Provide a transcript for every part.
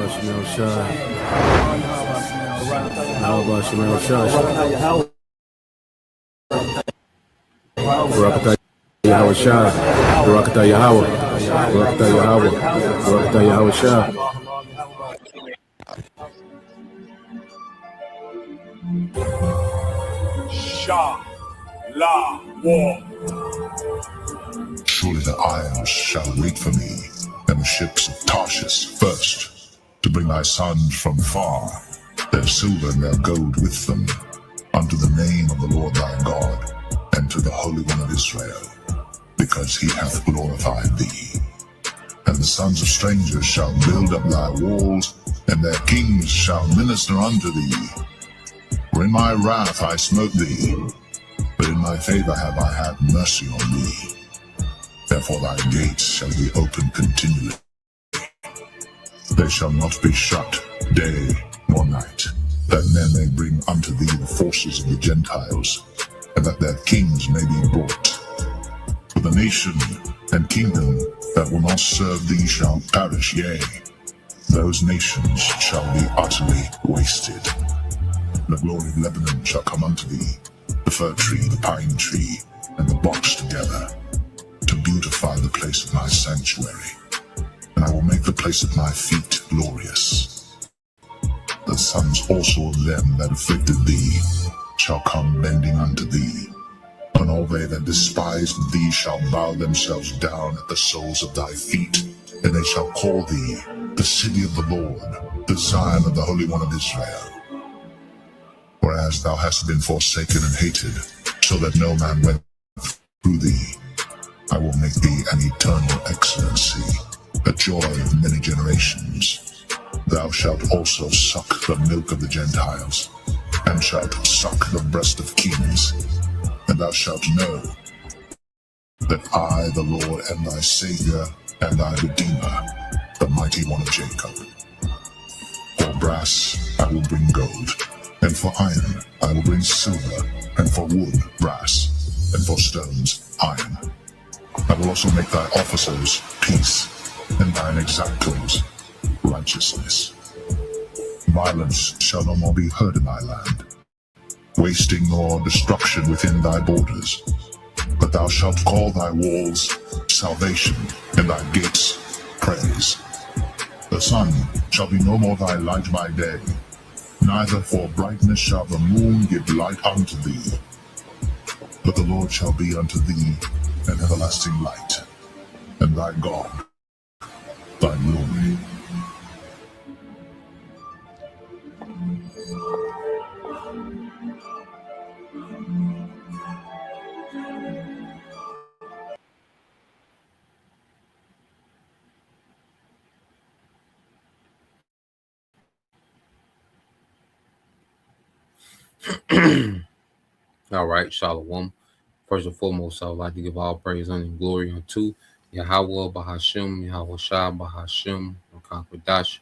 Shemel Shai. Yahweh Shemel Shai. Barakatah Yahweh Shai. Barakatah Yahweh. Barakatah Yahweh. Barakatah Yahweh Shai. Shah La War. Surely the isles shall wait for me, and the ships of Tarshish first, to bring thy sons from far, their silver and their gold with them, unto the name of the Lord thy God, and to the Holy One of Israel, because he hath glorified thee. And the sons of strangers shall build up thy walls, and their kings shall minister unto thee. For in my wrath I smote thee, but in my favor have I had mercy on thee. Therefore thy gates shall be open continually. They shall not be shut day nor night, that men may bring unto thee the forces of the Gentiles, and that their kings may be brought. For the nation and kingdom that will not serve thee shall perish, yea, those nations shall be utterly wasted. The glory of Lebanon shall come unto thee, the fir tree, the pine tree, and the box together, to beautify the place of my sanctuary, and I will make the place of my feet glorious. The sons also of them that afflicted thee shall come bending unto thee, and all they that despised thee shall bow themselves down at the soles of thy feet, and they shall call thee the city of the Lord, the Zion of the Holy One of Israel. Whereas thou hast been forsaken and hated, so that no man went through thee, I will make thee an eternal excellency, a joy of many generations. Thou shalt also suck the milk of the Gentiles, and shalt suck the breast of kings, and thou shalt know that I, the Lord, am thy Savior and thy Redeemer, the mighty one of Jacob. For brass I will bring gold, and for iron I will bring silver, and for wood brass, and for stones iron. I will also make thy officers peace, and thine exactors righteousness. Violence shall no more be heard in thy land, wasting nor destruction within thy borders. But thou shalt call thy walls salvation, and thy gates praise. The sun shall be no more thy light by day, neither for brightness shall the moon give light unto thee. But the Lord shall be unto thee an everlasting light, and thy God thy glory. All right, Shalom. First and foremost, I would like to give all praise and glory unto Yahweh Bahashim, Yahweh Shah Bahashim, Kakwadash,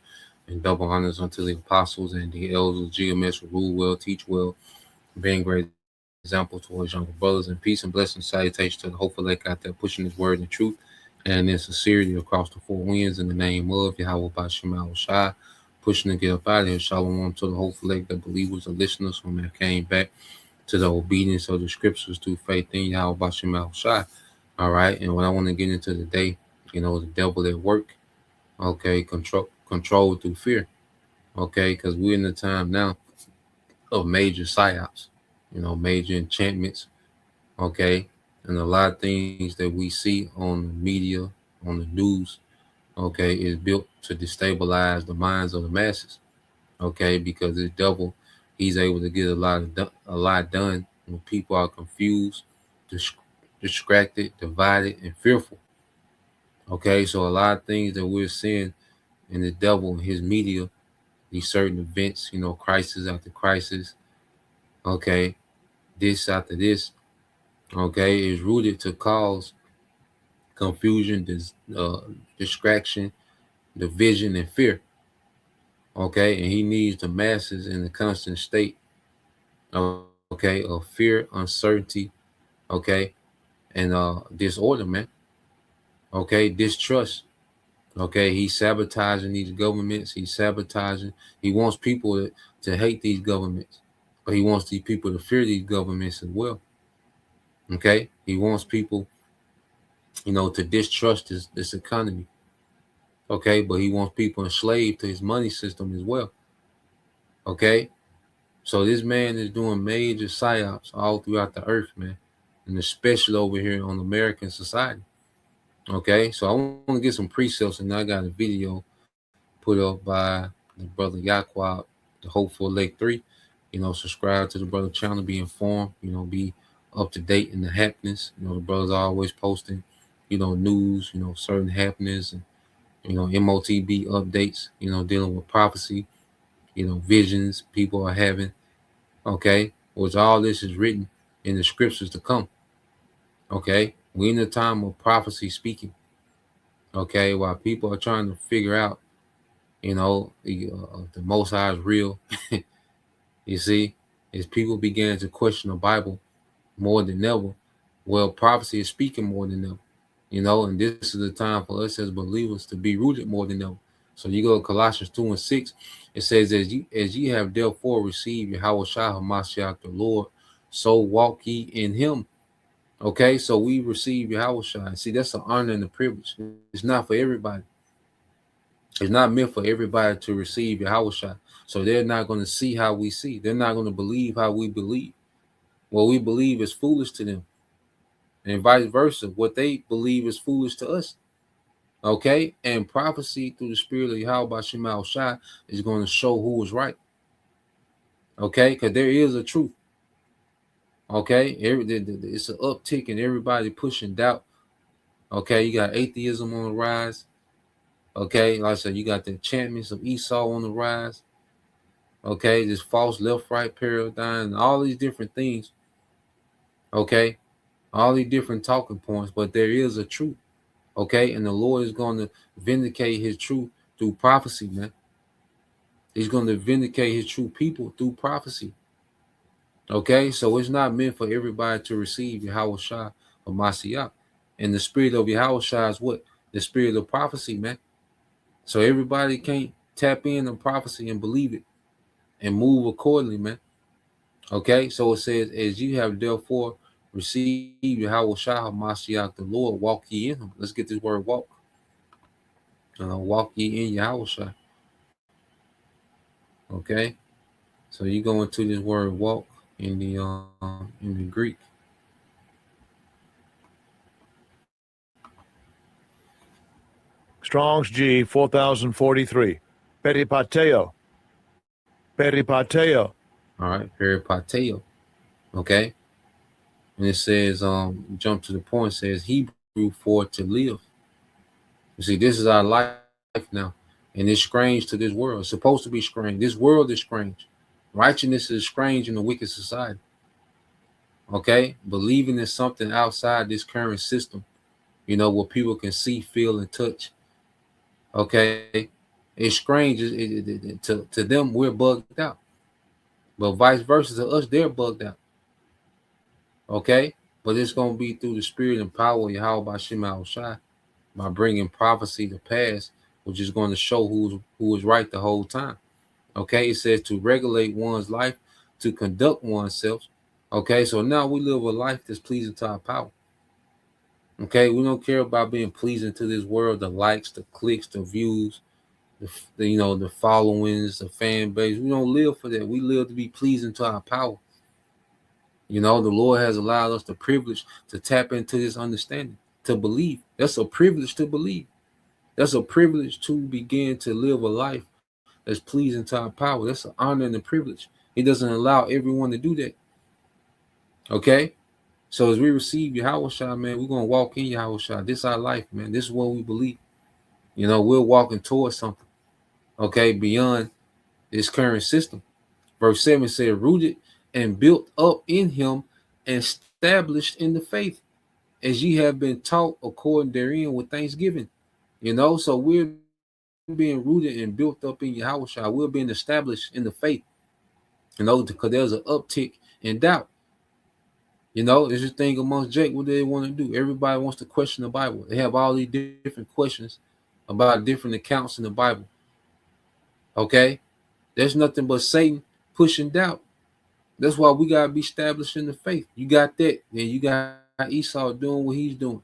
and double honors unto the apostles and the elders of GMS who rule well, teach well, being great example towards younger brothers, and peace and blessing salutation to the hopeful elect out there pushing his word and truth and in sincerity across the four winds in the name of Yahweh Bahashim Yahweh Shah, pushing to get up out of here. Shalom to the hopeful elect, the believers, the listeners who have came back to the obedience of the scriptures through faith in Yahweh Bashem Shai. All right. And what I want to get into today, the devil at work. Okay. Control through fear. Okay. Because we're in the time now of major psyops, major enchantments. Okay. And a lot of things that we see on the media, on the news, okay, is built to destabilize the minds of the masses. Okay. Because the devil, he's able to get a lot done when people are confused, distracted, divided, and fearful. Okay, so a lot of things that we're seeing in the devil and his media, these certain events, crisis after crisis, okay, this after this, okay, is rooted to cause confusion, distraction, division, and fear. Okay, and he needs the masses in a constant state, okay, of fear, uncertainty, okay, and disorder, man. Okay, distrust, Okay, he's sabotaging these governments. He's sabotaging. He wants people to hate these governments, but he wants these people to fear these governments as well. Okay, he wants people, to distrust this economy. Okay, but he wants people enslaved to his money system as well. Okay, so this man is doing major psyops all throughout the earth, man, and especially over here on American society. Okay, so I want to get some precepts, and I got a video put up by the brother Yaquab, the Hopeful Lake 3. Subscribe to the brother channel, be informed, be up to date in the happenings. The brothers are always posting, news, certain happenings, and, MOTB updates, dealing with prophecy, visions people are having. Okay, which all this is written in the scriptures to come. Okay, we're in the time of prophecy speaking. Okay, while people are trying to figure out, the Most High is real. You see, as people began to question the Bible more than ever, well, prophecy is speaking more than ever. And this is the time for us as believers to be rooted more than ever. So you go to Colossians 2:6, it says, as ye have therefore received Yahushua HaMashiach the Lord, so walk ye in him. Okay, so we receive Yahushua. See, that's an honor and a privilege. It's not for everybody. It's not meant for everybody to receive Yahushua. So they're not going to see how we see. They're not going to believe how we believe. What we believe is foolish to them. And vice versa. What they believe is foolish to us. Okay? And prophecy through the spirit of Yahweh Shema Shai is going to show who is right. Okay? Because there is a truth. Okay? It's an uptick in everybody pushing doubt. Okay? You got atheism on the rise. Okay? Like I said, you got the enchantments of Esau on the rise. Okay? This false left-right paradigm and all these different things. Okay? All these different talking points. But there is a truth. Okay? And the Lord is going to vindicate his truth through prophecy, man. He's going to vindicate his true people through prophecy. Okay? So it's not meant for everybody to receive Yahushua or Mashiach. And the spirit of Yahushua is what? The spirit of prophecy, man. So everybody can't tap in on prophecy and believe it and move accordingly, man. Okay? So it says, as you have therefore received Yahushua Mashiach the Lord, walk ye in him. Let's get this word walk. Walk ye in Yahushua. Okay? So you go into this word walk in the Greek. Strong's G 4043. Peripateo. Peripateo. All right, peripateo. Okay. And it says, jump to the point, it says Hebrew for to live. You see, this is our life now. And it's strange to this world. It's supposed to be strange. This world is strange. Righteousness is strange in a wicked society. Okay? Believing in something outside this current system, where people can see, feel, and touch. Okay? It's strange. To them, we're bugged out. But vice versa to us, they're bugged out. Okay? But it's going to be through the spirit and power of Yahweh Shema Shai by bringing prophecy to pass, which is going to show who is right the whole time. Okay? It says to regulate one's life, to conduct oneself. Okay? So now we live a life that's pleasing to our power. Okay? We don't care about being pleasing to this world, the likes, the clicks, the views, the followings, the fan base. We don't live for that. We live to be pleasing to our power. The Lord has allowed us the privilege to tap into this understanding, to believe. That's a privilege to believe. That's a privilege to begin to live a life that's pleasing to our power. That's an honor and a privilege. He doesn't allow everyone to do that. Okay? So as we receive Yahushua, man, we're going to walk in Yahushua. This is our life, man. This is what we believe. We're walking towards something. Okay? Beyond this current system. Verse 7 said, rooted and built up in him and established in the faith, as ye have been taught according therein with thanksgiving. So we're being rooted and built up in Yahushua. We're being established in the faith. Because there's an uptick in doubt. There's this thing amongst Jake. What do they want to do? Everybody wants to question the Bible. They have all these different questions. about different accounts in the Bible. Okay? There's nothing but Satan pushing doubt. That's why we gotta be established in the faith. You got that, then you got Esau doing what he's doing.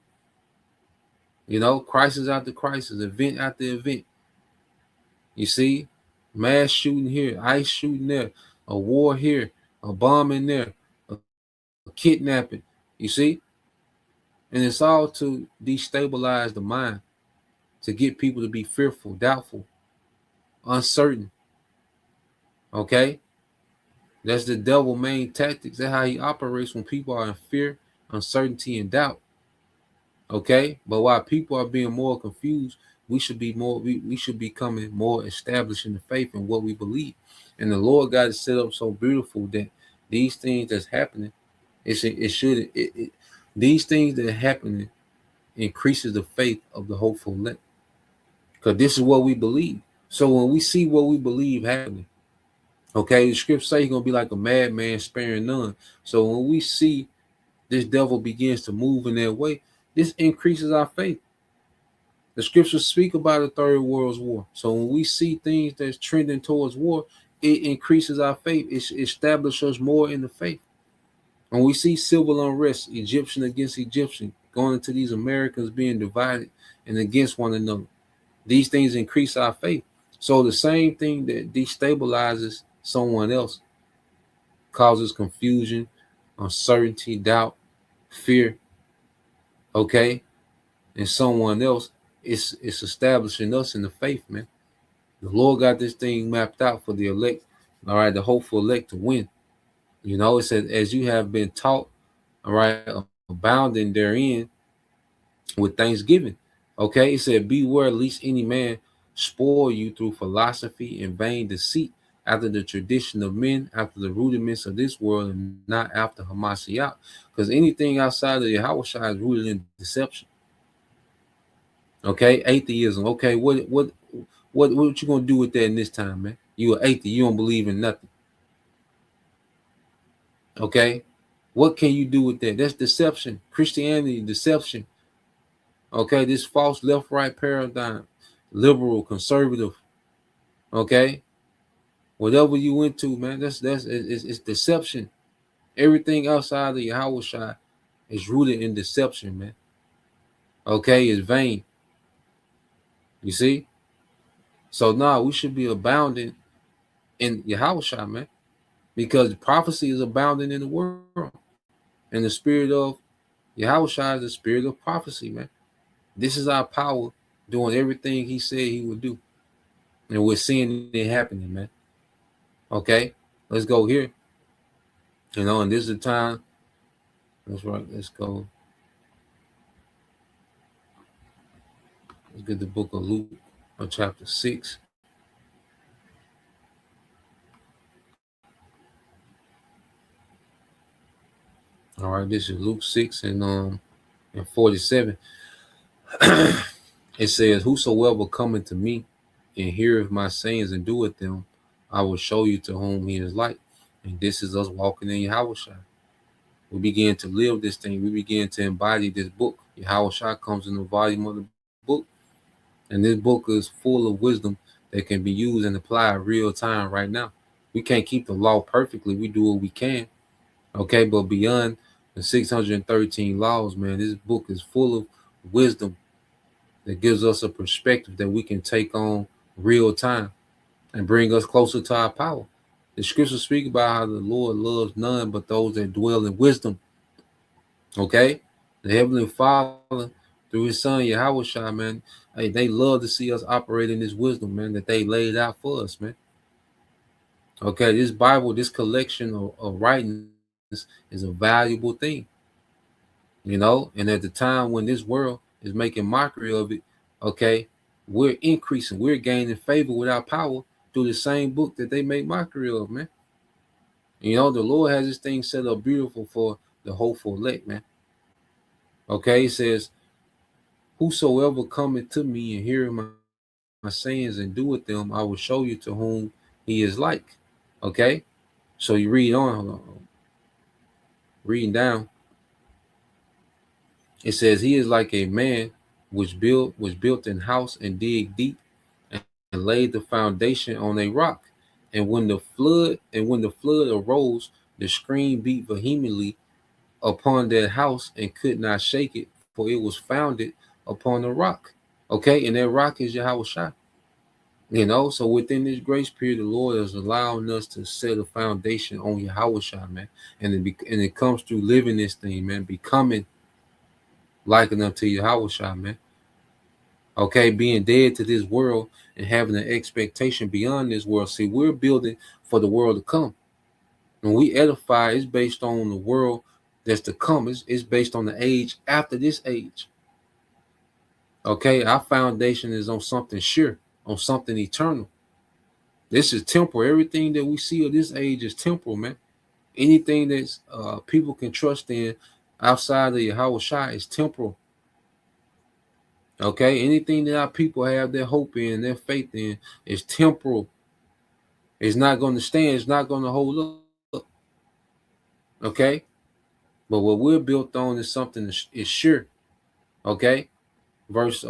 You know, crisis after crisis, event after event. You see, mass shooting here, ice shooting there, a war here, a bombing there, a kidnapping. You see, and it's all to destabilize the mind, to get people to be fearful, doubtful, uncertain. Okay, that's the devil main tactics. That's how he operates when people are in fear, uncertainty, and doubt. Okay, but while people are being more confused, we should be more. We should be becoming more established in the faith and what we believe. And the Lord got it set up so beautiful that these things that's happening, these things that are happening increases the faith of the hopeful elect, because this is what we believe. So when we see what we believe happening, okay, the scripture say he's gonna be like a madman, sparing none. So when we see this devil begins to move in that way, this increases our faith. The scriptures speak about a third world war. So when we see things that's trending towards war, it increases our faith. It establishes us more in the faith. When we see civil unrest, Egyptian against Egyptian, going into these Americans being divided and against one another, these things increase our faith. So the same thing that destabilizes someone else causes confusion, uncertainty, doubt, fear, okay, and someone else, it's establishing us in the faith, man. The Lord got this thing mapped out for the elect, all right, the hopeful elect to win. You know, it says, as you have been taught, all right, abounding therein with thanksgiving. Okay, it said, beware lest any man spoil you through philosophy and vain deceit, after the tradition of men, after the rudiments of this world, and not after Hamashiach. Because anything outside of Yahweh is rooted in deception. Okay, atheism. Okay, what you gonna do with that in this time, man? You an atheist, you don't believe in nothing. Okay, what can you do with that? That's deception. Christianity, deception. Okay, this false left-right paradigm, liberal, conservative. Okay, whatever you into, man, it's deception. Everything outside of Yahweh is rooted in deception, man. Okay, it's vain. You see? So now we should be abounding in Yahweh, man, because prophecy is abounding in the world. And the spirit of Yahweh is the spirit of prophecy, man. This is our power doing everything he said he would do. And we're seeing it happening, man. Okay, let's go here. You know, and this is the time. That's right. Let's go. Let's get the book of Luke, chapter 6. All right, this is Luke 6 and 47. It says, whosoever cometh to me and heareth my sayings and doeth them, I will show you to whom he is like. And this is us walking in Yahweh. We begin to live this thing. We begin to embody this book. Yahweh comes in the volume of the book. And this book is full of wisdom that can be used and applied real time right now. We can't keep the law perfectly. We do what we can. Okay, but beyond the 613 laws, man, this book is full of wisdom that gives us a perspective that we can take on real time and bring us closer to our power. The scriptures speak about how the Lord loves none but those that dwell in wisdom. Okay, the Heavenly Father, through his son Yahweh, man, hey, they love to see us operate in this wisdom, man, that they laid out for us, man. Okay, this Bible, this collection of writings is a valuable thing, you know. And at the time when this world is making mockery of it, okay, we're increasing, we're gaining favor with our power through the same book that they make mockery of, man. You know, the Lord has this thing set up beautiful for the hopeful elect, man. Okay, he says, whosoever cometh to me and heareth my sayings and doeth them, I will show you to whom he is like. Okay, so you read on, reading down. It says, he is like a man which built in house and dig deep and laid the foundation on a rock. And when the flood arose, the stream beat vehemently upon that house and could not shake it, for it was founded upon a rock. Okay, and that rock is Yahweh Shai. So within this grace period, the Lord is allowing us to set a foundation on Yahweh Shai, man. And it comes through living this thing, man, becoming like unto Yahweh Shai, man. Okay, being dead to this world and having an expectation beyond this world. See, we're building for the world to come. When we edify, it's based on the world that's to come. It's based on the age after this age. Okay, our foundation is on something sure, on something eternal. This is temporal. Everything that we see of this age is temporal, man. Anything that's people can trust in outside of Yahweh Shai is temporal. Okay, anything that our people have their hope in, their faith in, is temporal. It's not going to stand. It's not going to hold up. Okay, but what we're built on is something that is sure. Okay, verse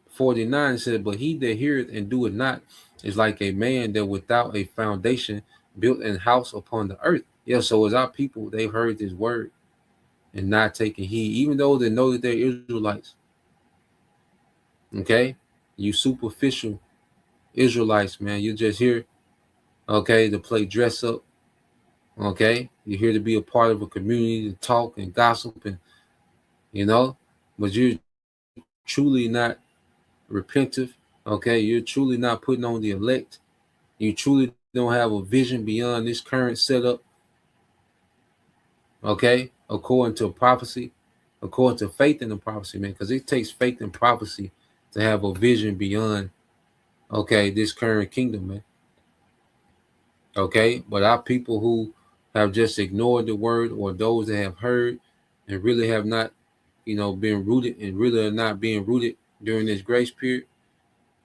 49 said, "But he that heareth and doeth not is like a man that without a foundation built an house upon the earth." Yeah, so as our people, they've heard this word and not taking heed, even though they know that they're Israelites. Okay, you superficial Israelites, man, you're just here, okay, to play dress up. Okay, you're here to be a part of a community, to talk and gossip, and but you're truly not repentive. Okay, you're truly not putting on the elect. You truly don't have a vision beyond this current setup. Okay, according to prophecy, according to faith in the prophecy, man, because it takes faith in prophecy to have a vision beyond, okay, this current kingdom, man. Okay, but our people who have just ignored the word, or those that have heard and really have not, been rooted and really are not being rooted during this grace period,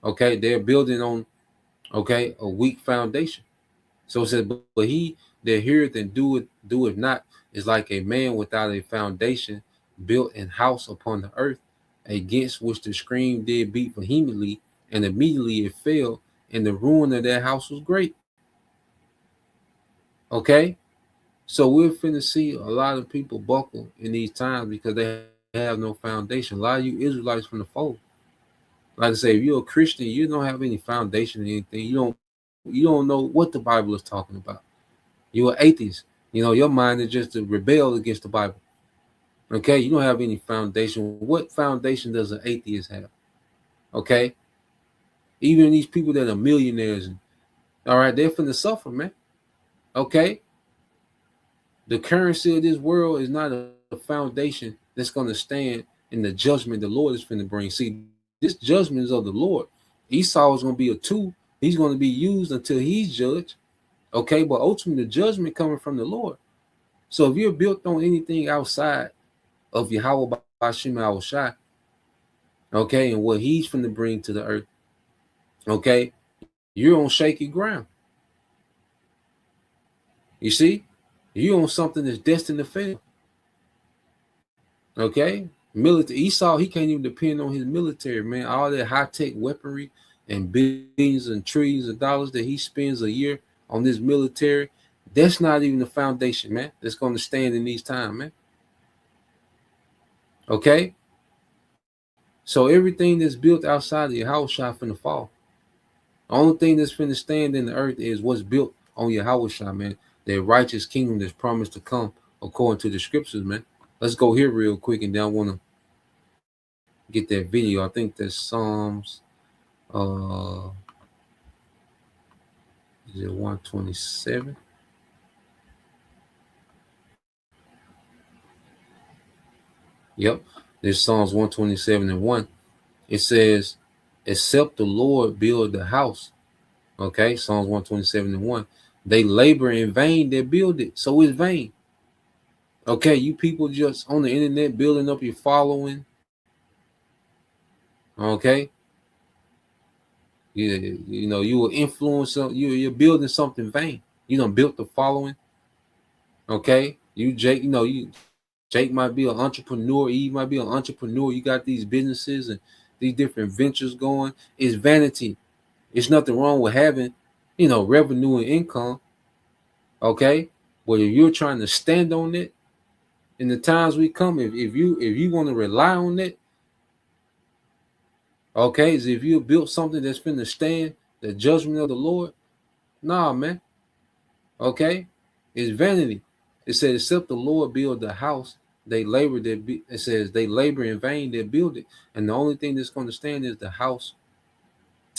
okay, they're building on, okay, a weak foundation. So it says, but he that heareth and doeth not is like a man without a foundation built an house upon the earth, against which the stream did beat vehemently, and immediately it fell, and the ruin of that house was great. Okay, so we're finna see a lot of people buckle in these times because they have no foundation. A lot of you Israelites from the fold, like I say, if you're a Christian, you don't have any foundation in anything. You don't know what the Bible is talking about. You're an atheist. Your mind is just to rebel against the Bible. Okay, you don't have any foundation. What foundation does an atheist have? Okay, even these people that are millionaires, all right, they're finna suffer, man. Okay, the currency of this world is not a foundation that's going to stand in the judgment the Lord is finna bring. See, this judgment is of the Lord. Esau is going to be a tool. He's going to be used until he's judged. Okay, but ultimately the judgment coming from the Lord. So if you're built on anything outside of Yahweh B'Shem Yahweh Shai, okay, and what he's finna bring to the earth, okay, you're on shaky ground. You see, you're on something that's destined to fail. Okay, military Esau, he can't even depend on his military, man. All that high-tech weaponry and billions and trillions of dollars that he spends a year on this military, that's not even the foundation, man, that's going to stand in these times, man. Okay, so everything that's built outside of Yahweh Shai finna fall. The only thing that's finna stand in the earth is what's built on Yahweh Shai, man. That righteous kingdom that's promised to come according to the scriptures, man. Let's go here real quick, and then I want to get that video. I think that's Psalms is it 127? Yep, there's Psalms 127 and 1. It says, except the Lord build the house. Okay, Psalms 127 and 1. They labor in vain that build it, so it's vain. Okay, you people just on the internet building up your following. Okay, you will influence. You're building something vain. You done built the following. Okay, you Jake, you Jake might be an entrepreneur. Eve might be an entrepreneur. You got these businesses and these different ventures going. It's vanity. It's nothing wrong with having, revenue and income. Okay, but if you're trying to stand on it, in the times we come, if you want to rely on it, okay, is if you built something that's finna stand the judgment of the Lord, nah, man. Okay, it's vanity. It says, except the Lord build the house, they labor. It says they labor in vain that build it, and the only thing that's going to stand is the house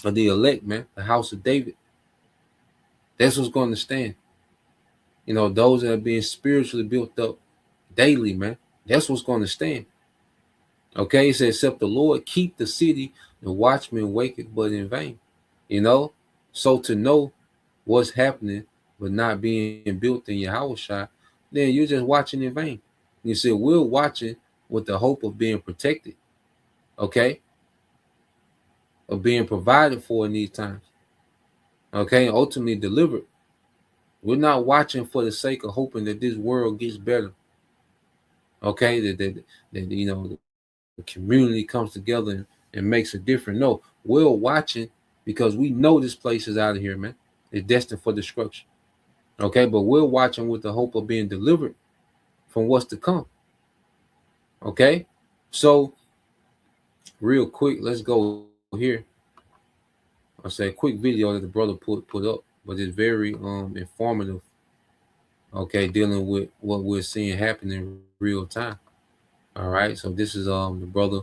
of the elect, man, the house of David. That's what's going to stand. Those that are being spiritually built up daily, man. That's what's going to stand. Okay, it says, except the Lord keep the city, the watchman waketh but in vain. So to know what's happening but not being built in Yahushua, then you're just watching in vain. You see, we're watching with the hope of being protected, okay, of being provided for in these times, okay, and ultimately delivered. We're not watching for the sake of hoping that this world gets better, okay, that the community comes together and makes a difference. No, we're watching because we know this place is out of here, man. It's destined for destruction. Okay, but we're watching with the hope of being delivered from what's to come. Okay, so real quick, let's go here. I say a quick video that the brother put up, but it's very informative. Okay, dealing with what we're seeing happen in real time. All right, so this is the brother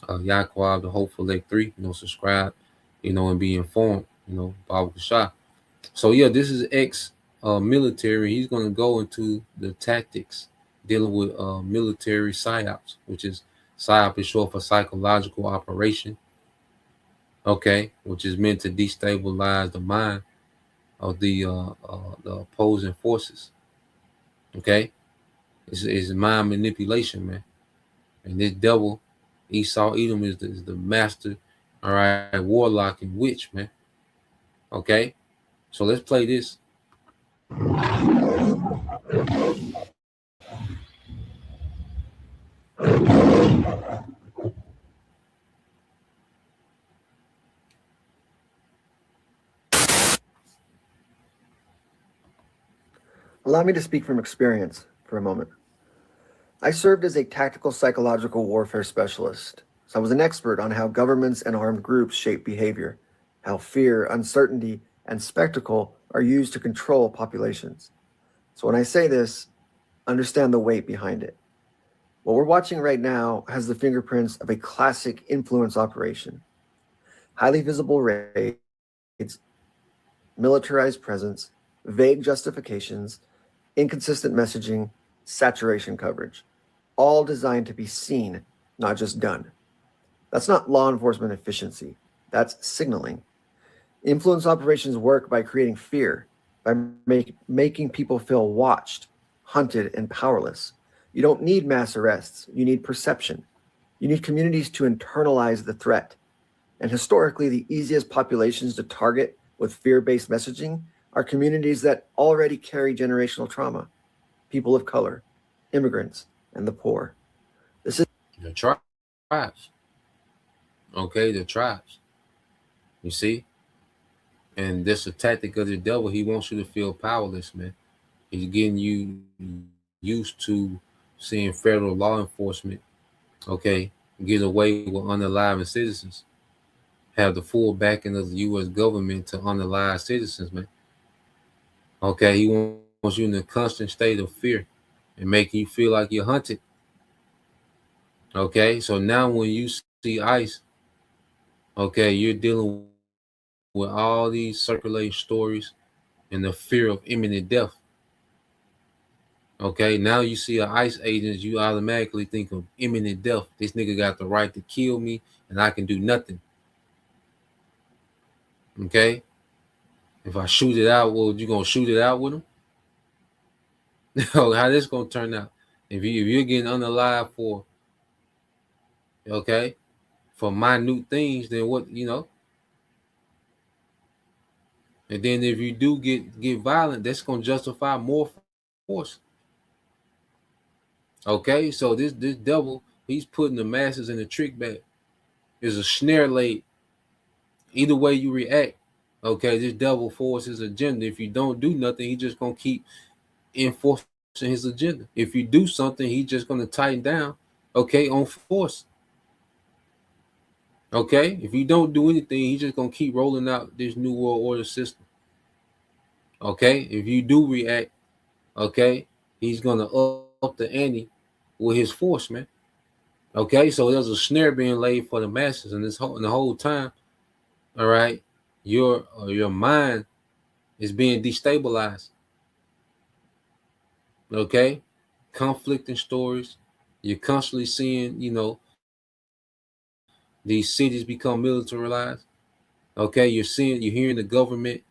Yaquab, the Hopeful Leg 3. Subscribe, and be informed. Baba Shah. So yeah, this is ex-military. He's going to go into the tactics dealing with military psyops, which is psyop is short for psychological operation. Okay, which is meant to destabilize the mind of the opposing forces. Okay, it's mind manipulation, man. And this devil, Esau Edom, is the master. All right, warlock and witch, man. Okay, so let's play this. Allow me to speak from experience for a moment. I served as a tactical psychological warfare specialist, so I was an expert on how governments and armed groups shape behavior, how fear, uncertainty, and spectacle are used to control populations. So when I say this, understand the weight behind it. What we're watching right now has the fingerprints of a classic influence operation. Highly visible raids, militarized presence, vague justifications, inconsistent messaging, saturation coverage, all designed to be seen, not just done. That's not law enforcement efficiency. That's signaling. Influence operations work by creating fear, by making people feel watched, hunted, and powerless. You don't need mass arrests. You need perception. You need communities to internalize the threat. And historically, the easiest populations to target with fear-based messaging are communities that already carry generational trauma, people of color, immigrants, and the poor. This is the tribes. Okay, the tribes. You see? And this is a tactic of the devil. He wants you to feel powerless, man. He's getting you used to seeing federal law enforcement, okay, get away with unaliving citizens, have the full backing of the U.S. government to unalive citizens, man. Okay, he wants you in a constant state of fear and making you feel like you're hunted. Okay, so now when you see ICE, okay, you're dealing with all these circulating stories and the fear of imminent death. Okay, now you see an ICE agent, you automatically think of imminent death. This nigga got the right to kill me and I can do nothing. Okay, if I shoot it out, well, you gonna shoot it out with him? How this gonna turn out? If you're getting unalive for, okay, for minute things, then what, and then if you do get violent, that's gonna justify more force. Okay, so this devil, he's putting the masses in the trick bag. There's a snare laid. Either way you react, okay, this devil forces his agenda. If you don't do nothing, he just gonna keep enforcing his agenda. If you do something, he's just gonna tighten down, okay, on force. Okay, if you don't do anything, he's just gonna keep rolling out this new world order system. Okay, if you do react, okay, he's gonna up the ante with his force, man. Okay, so there's a snare being laid for the masses, and the whole time, all right, your mind is being destabilized. Okay, conflicting stories. You're constantly seeing, these cities become militarized. Okay, you're hearing the government,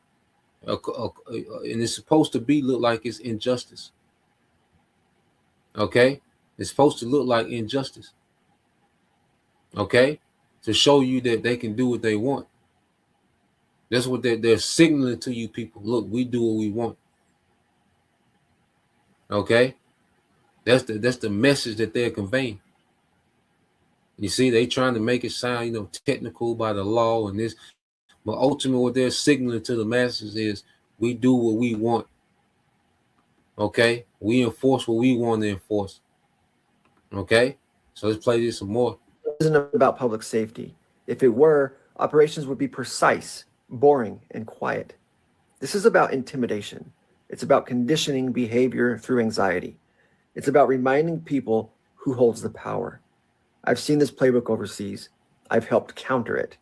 and it's supposed to look like it's injustice. Okay, it's supposed to look like injustice. Okay, to show you that they can do what they want. That's what they're signaling to you people. Look, we do what we want. Okay, that's the message that they're conveying. You see, they trying to make it sound, technical by the law and this, but ultimately what they're signaling to the masses is we do what we want. Okay, we enforce what we want to enforce. Okay, so let's play this some more. It isn't about public safety. If it were, operations would be precise, boring, and quiet. This is about intimidation. It's about conditioning behavior through anxiety. It's about reminding people who holds the power. I've seen this playbook overseas. I've helped counter it.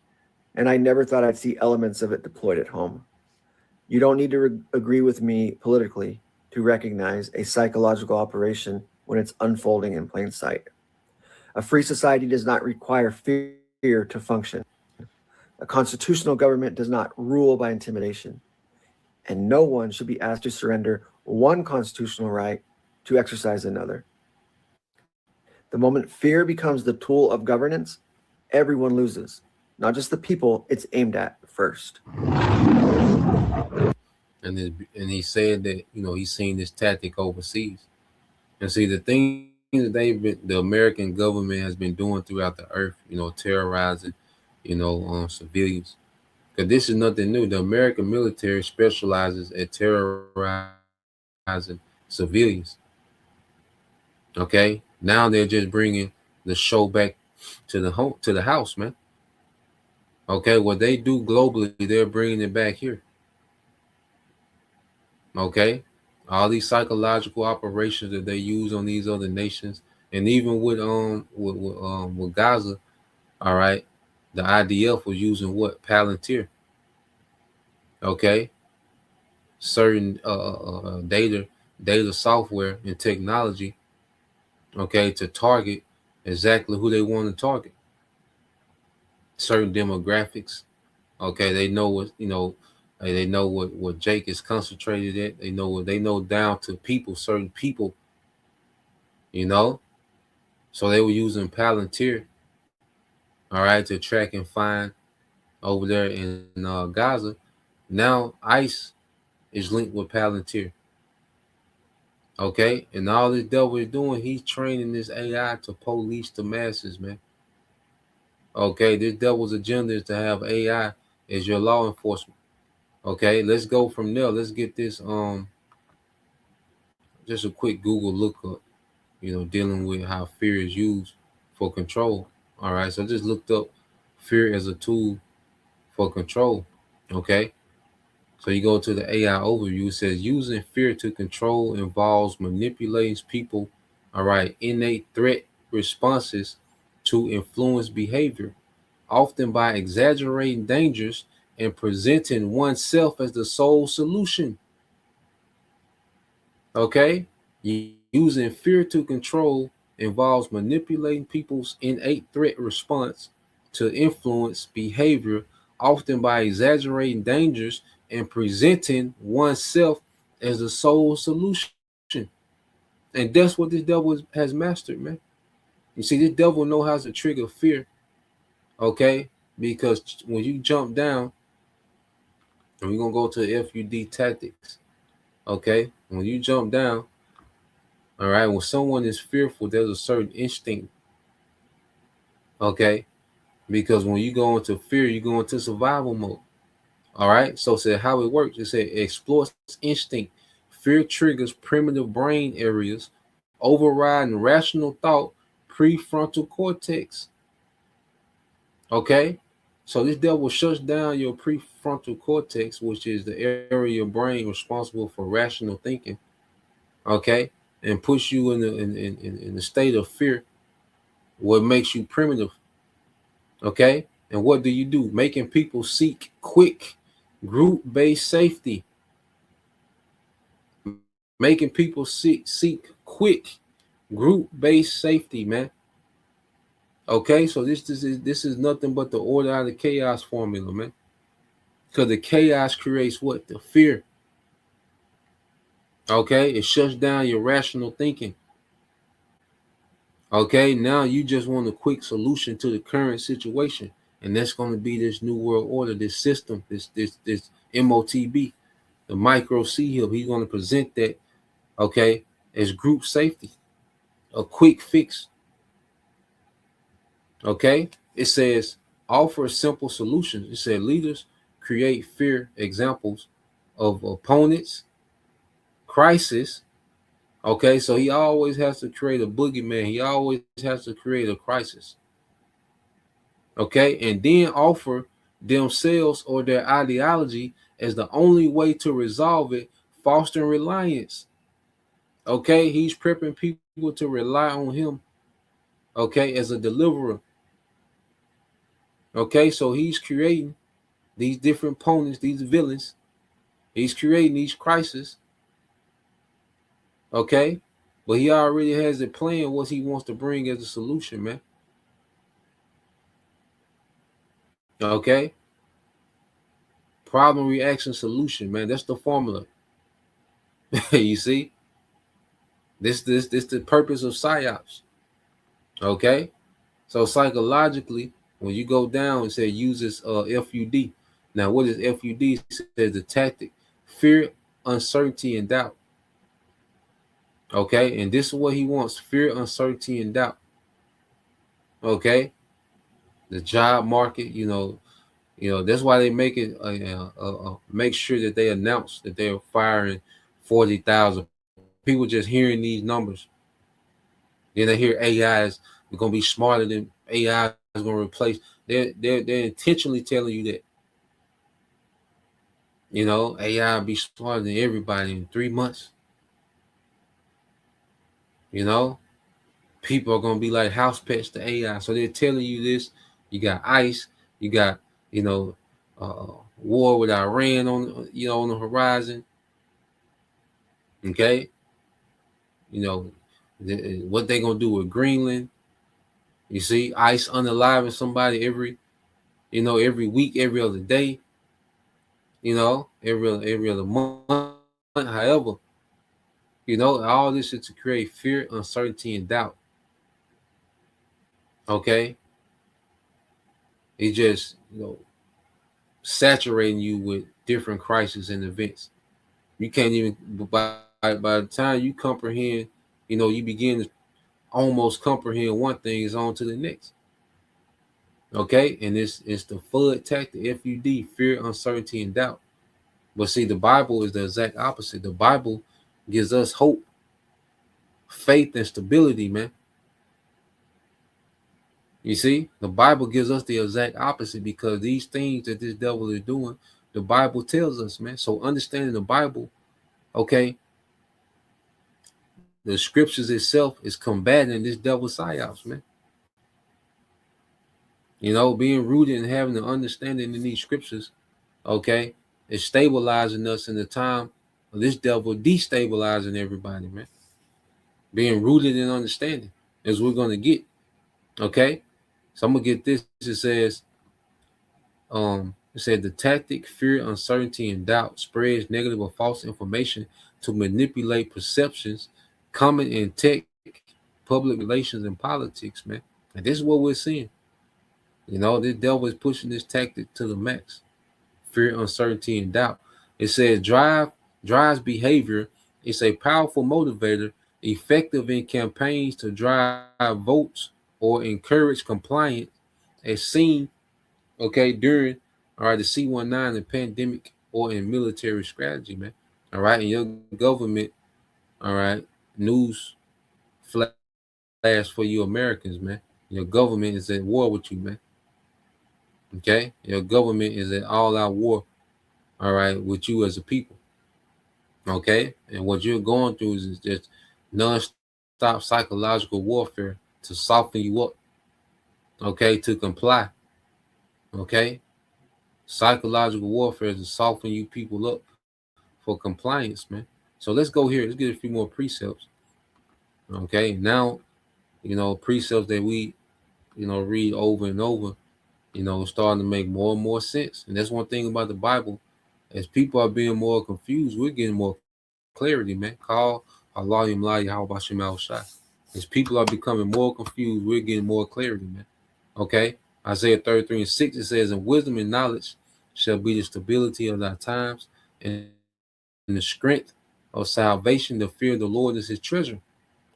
And I never thought I'd see elements of it deployed at home. You don't need to agree with me politically to recognize a psychological operation when it's unfolding in plain sight. A free society does not require fear to function. A constitutional government does not rule by intimidation. And no one should be asked to surrender one constitutional right to exercise another. The moment fear becomes the tool of governance, everyone loses, not just the people it's aimed at first. And he said that he's seen this tactic overseas. And see, the thing that the American government has been doing throughout the earth, terrorizing, civilians. Because this is nothing new. The American military specializes at terrorizing civilians. Okay, now they're just bringing the show back to the house, man. Okay, what they do globally, they're bringing it back here. Okay, all these psychological operations that they use on these other nations, and even with Gaza, all right, the IDF was using what? Palantir. Okay, certain data software and technology, okay, to target exactly who they want to target. Certain demographics, okay, they know what Jake is concentrated at. They know down to people, certain people, so they were using Palantir, all right, to track and find over there in Gaza. Now ICE is linked with Palantir. Okay, and all this devil is doing, he's training this AI to police the masses, man. Okay, this devil's agenda is to have AI as your law enforcement. Okay, let's go from there. Let's get this just a quick Google lookup, dealing with how fear is used for control. All right, so I just looked up fear as a tool for control. Okay, so you go to the AI overview. It says using fear to control involves manipulating people, all right, innate threat responses to influence behavior, often by exaggerating dangers and presenting oneself as the sole solution. Okay, using fear to control involves manipulating people's innate threat response to influence behavior, often by exaggerating dangers and presenting oneself as the sole solution. And that's what this devil has mastered, man. You see, this devil knows how to trigger fear, okay? Because when you jump down, and we're going to go to FUD tactics, okay? When you jump down, All right. When someone is fearful, there's a certain instinct. Okay. Because when you go into fear, you go into survival mode. All right. So it said how it works. It said exploits instinct. Fear triggers primitive brain areas, overriding rational thought, prefrontal cortex. Okay. So this devil shuts down your prefrontal cortex, which is the area of your brain responsible for rational thinking. Okay. And puts you in the state of fear, what makes you primitive. Okay. And what do you do? Making people seek quick group-based safety. Making people seek quick group-based safety, man. Okay, so this is nothing but the order out of chaos formula, man. Because the chaos creates what? The fear. Okay, it shuts down your rational thinking. Okay, now you just want a quick solution to the current situation, and that's going to be this new world order, this system, this MOTB, the micro C hub. He's going to present that, okay, as group safety, a quick fix. Okay, it says offer simple solutions. It said leaders create fear examples of opponents, crisis. Okay, so he always has to create a boogeyman. He always has to create a crisis. Okay, and then offer themselves or their ideology as the only way to resolve it, fostering reliance. Okay, he's prepping people to rely on him. Okay, as a deliverer. Okay, so he's creating these different opponents, these villains. He's creating these crises. Okay, but he already has a plan what he wants to bring as a solution, man. Okay, problem, reaction, solution, man. That's the formula. You see, this the purpose of psyops. Okay, so psychologically, when you go down and say uses FUD. Now, what is FUD? It says the tactic: fear, uncertainty, and doubt. Okay, and this is what he wants: fear, uncertainty, and doubt. Okay, the job market, you know, that's why they make it make sure that they announce that they're firing 40,000 people. Just hearing these numbers, then they hear AI is going to be smarter than AI is going to replace. They're intentionally telling you that, AI will be smarter than everybody in 3 months. People are going to be like house pets to AI. So they're telling you this. You got ICE, you got, war with Iran on the horizon. Okay. What they going to do with Greenland. You see, ICE unaliving somebody every week, every other day, every other month. However, all this is to create fear, uncertainty, and doubt. Okay. It just, saturating you with different crises and events. You can't even, by the time you comprehend, you begin to almost comprehend one thing, is on to the next. Okay. And it's the FUD tactic, FUD, fear, uncertainty, and doubt. But see, the Bible is the exact opposite. The Bible gives us hope, faith, and stability, man. You see, the Bible gives us the exact opposite, because these things that this devil is doing, the Bible tells us, man. So understanding the Bible, okay, the scriptures itself is combating this devil's psyops, man. Being rooted and having the understanding in these scriptures, okay, is stabilizing us in the time of this devil destabilizing everybody, man. Being rooted in understanding, as we're going to get, okay. So I'm gonna get this. It says, the tactic, fear, uncertainty, and doubt spreads negative or false information to manipulate perceptions, common in tech, public relations, and politics, man. And this is what we're seeing. This devil is pushing this tactic to the max. Fear, uncertainty, and doubt. It says drives behavior. It's a powerful motivator effective in campaigns to drive votes or encourage compliance, as seen, okay, during, all right, the C-19, the pandemic, or in military strategy, man. All right, and your government, all right, news flash for you Americans, man. Your government is at war with you, man. Okay, your government is at all-out war, all right, with you as a people. Okay, and what you're going through is just non-stop psychological warfare to soften you up. Okay, to comply. Okay, psychological warfare is to soften you people up for compliance, man. So let's go here. Let's get a few more precepts. Okay, now, precepts that we, read over and over, starting to make more and more sense. And that's one thing about the Bible. As people are being more confused, we're getting more clarity, man. Call Allah Yamla Yahweh Shema Shai. As people are becoming more confused, we're getting more clarity, man. Okay. Isaiah 33:6, it says, "And wisdom and knowledge shall be the stability of thy times, and the strength of salvation. The fear of the Lord is his treasure."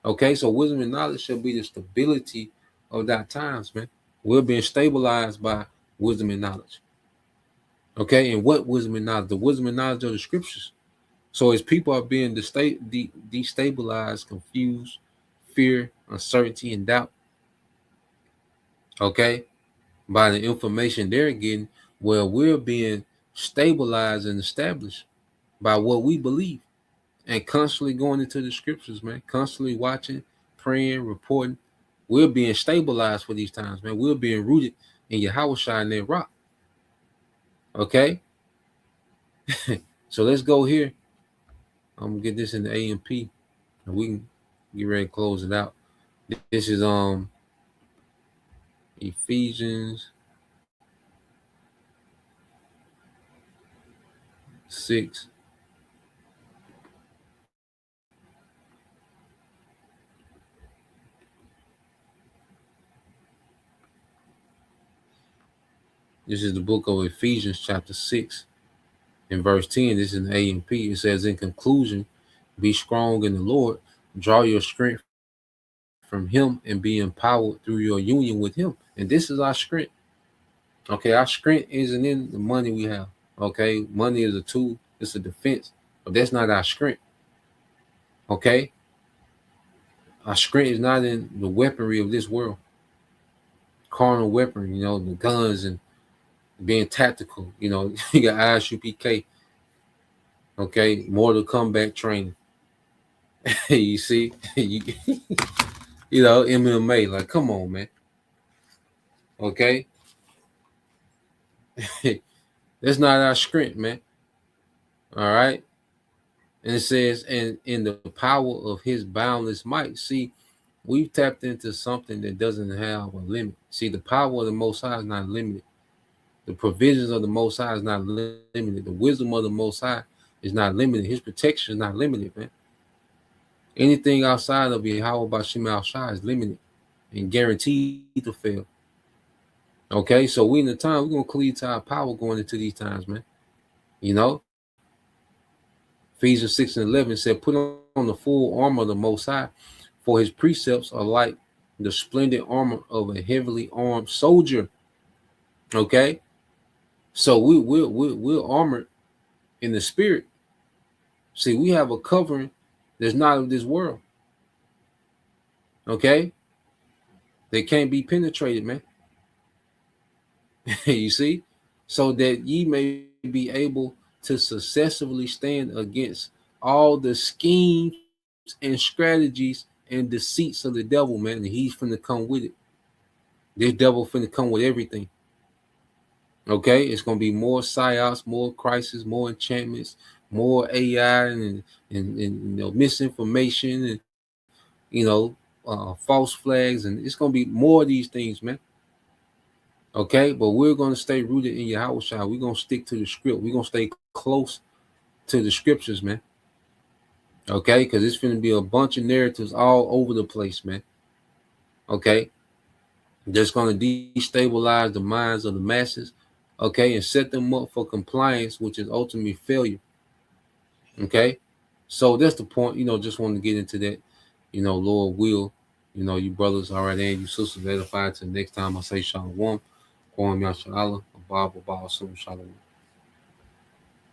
Okay, so wisdom and knowledge shall be the stability of thy times, man. We're being stabilized by wisdom and knowledge. Okay, and what wisdom and knowledge? The wisdom and knowledge of the scriptures. So as people are being destabilized, confused, fear, uncertainty, and doubt, okay, by the information they're getting, well, we're being stabilized and established by what we believe, and constantly going into the scriptures, man, constantly watching, praying, reporting. We're being stabilized for these times, man. We're being rooted in Yahweh Shai and that rock. Okay, so let's go here. I'm gonna get this in the AMP, and we can get ready to close it out. This is Ephesians 6. This is the book of Ephesians, chapter 6, and verse 10. This is an AMP. It says, "In conclusion, be strong in the Lord, draw your strength from him, and be empowered through your union with him." And this is our strength. Okay, our strength isn't in the money we have. Okay, money is a tool, it's a defense, but that's not our strength. Okay, our strength is not in the weaponry of this world, carnal weaponry, the guns and being tactical. You got ISUPK, okay, Mortal Kombat training. You see, MMA. Like, come on, man. Okay, that's not our strength, man. All right, and it says, "And in the power of his boundless might." See, we've tapped into something that doesn't have a limit. See, the power of the Most High is not limited. The provisions of the Most High is not limited. The wisdom of the Most High is not limited. His protection is not limited, man. Anything outside of Yahweh Bashim Al-Shai is limited and guaranteed to fail. Okay, so we in the time, we're going to cleave to our power going into these times, man. Ephesians 6:11 said, "Put on the full armor of the Most High, for his precepts are like the splendid armor of a heavily armed soldier." Okay, so we're armored in the spirit. See, we have a covering that's not of this world. Okay, they can't be penetrated, man. You see, so that ye may be able to successfully stand against all the schemes and strategies and deceits of the devil, man. And he's finna come with it. This devil finna come with everything. Okay, it's gonna be more psyops, more crisis, more enchantments, more AI and misinformation and false flags, and it's gonna be more of these things, man. Okay, but we're gonna stay rooted in Yahweh Shai. We're gonna stick to the script. We're gonna stay close to the scriptures, man. Okay, because it's gonna be a bunch of narratives all over the place, man. Okay, that's gonna destabilize the minds of the masses. Okay, and set them up for compliance, which is ultimately failure. Okay, so that's the point. Just want to get into that. Lord will, you brothers all right and you sisters edified. Till next time I say shalom. Kwam Yashala, Abba, Shalom.